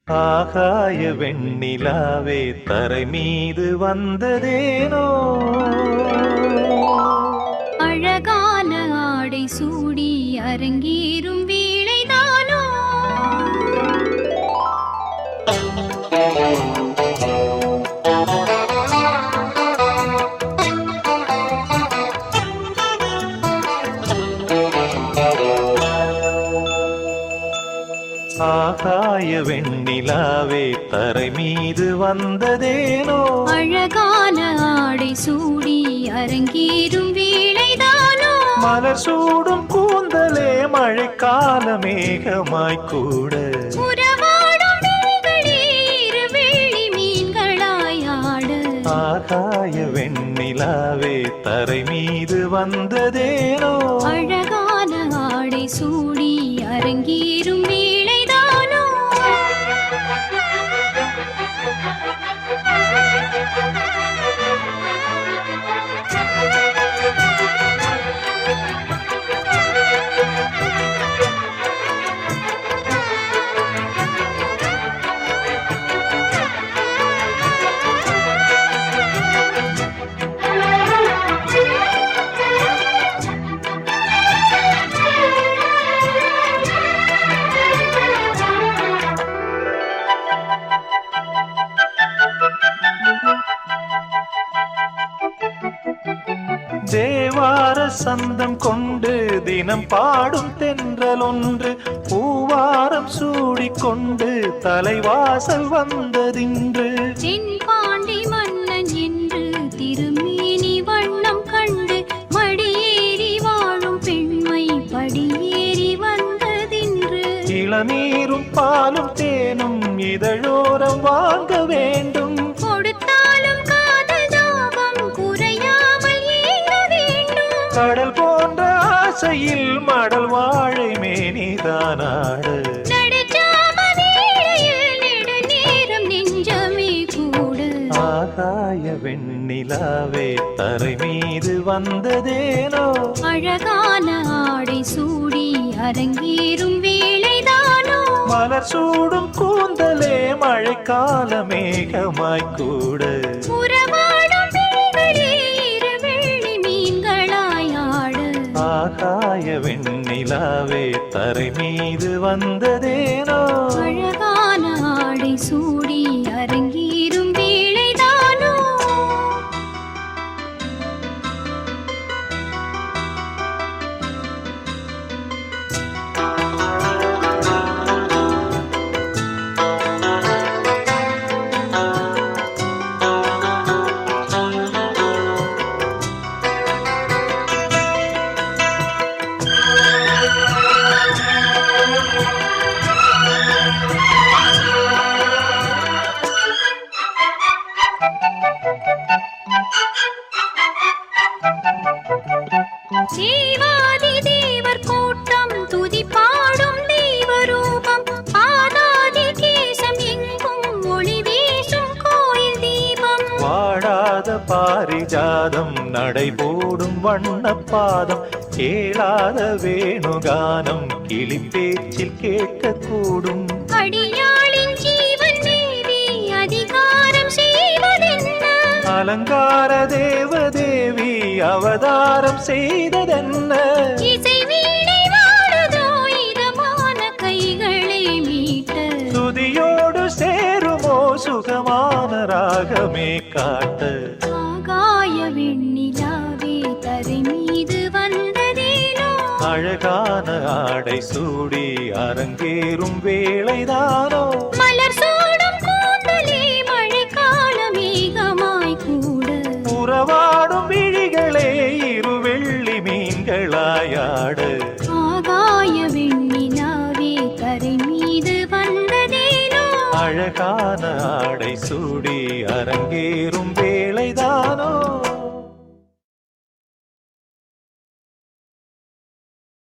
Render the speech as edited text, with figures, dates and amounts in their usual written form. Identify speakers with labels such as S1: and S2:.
S1: ஆகாய வெண்ணிலாவே தரை மீது வந்ததேனோ
S2: அழகான ஆடை சூடி அரங்கேறும் வேளைதானோ
S1: ஆகாய வெண்ணிலாவே தரை மீது வந்ததேனோ
S2: அழகான ஆடை சூடி அரங்கேறும் வேளைதானோ
S1: மலர் சூடும் கூந்தலே மழைக்கால மேகமாய் கூட
S2: உறவாடும் விழிகளே இரு வெள்ளி மீன்களாய் ஆட
S1: ஆகாய வெண்ணிலாவே தரை மீது வந்ததேனோ
S2: அழகான ஆடை சூடி அரங்கேறும் வேளைதானோ
S1: தேவார சந்தம் கொண்டு தினம் பாடும் தென்றல் ஒன்று பூவாரம் சூடிக்கொண்டு தலைவாசல் வந்ததின்று
S2: தென்பாண்டி மன்னன் என்று திருமேனி வண்ணம் கண்டு மடியேறி வாழும் பெண்மை படியேறி வந்ததின்று
S1: இளநீரும் பாலும் தேனும் இதழோரம் வாங்க வேண்டும்
S2: கொடுத்தாலும் காதல் தாகம் குறையாமல் ஏங்க வேண்டும்
S1: கடல் போன்ற ஆசையில் மடல் வாழை மேனிதானாடு
S2: நடுச்சாம வேளையில் நெடுநேரம் நெஞ்சமே கூடு
S1: ஆகாய வெண்ணிலாவே தரை மீது வந்ததேனோ
S2: அழகான ஆடை சூடி அரங்கேறும் வேளைதானோ
S1: மலர் சூடும் கூந்தலே மழைக்கால மேகமாய் கூட
S2: உறவாடும் விழிகளே இரு வெள்ளி மீன்களாய் ஆட
S1: ஆகாய வெண்ணிலாவே தரை மீது வந்ததேனோ
S2: அழகான ஆடை சூடி அரங்கேறும் வேளைதானோ தேவாதி தேவர் கூட்டம் துதி பாடும் தெய்வரூபம் ஆதாதி கேசம் எங்கும் ஒளி வீசும் கோயில் தீபம்
S1: வாடாத பாரிஜாதம் நடைபோடும் வண்ணப்பாதம் கேளாத வேணுகானம் கிளி பேச்சில் கேட்கக்கூடும்
S2: அடியாளின் ஜீவன் தேவி அதிகாரம் செய்வதென்ன
S1: அலங்கார தேவதேவி அவதாரம் செய்ததென்ன
S2: இசை வீணை வாடுதோ இதமான கைகளை மீட்ட
S1: துதியோடு சேருமோ சுகமான ராகமே காட்ட
S2: ஆகாய வெண்ணிலாவே தரை மீது வந்ததேனோ
S1: அழகான ஆடை சூடி அரங்கேறும் வேளைதானோ
S2: மலர் சூடும் கூந்தலே மழைக்கால மேகமாய் கூட
S1: உறவாடும் விழிகளே இரு வெள்ளி மீன்களாயாடு
S2: ஆகாய வெண்ணிலாவே தரை மீது வந்ததேனோ
S1: அழகான ஆடை சூடி அரங்கேறும் வேளைதானோ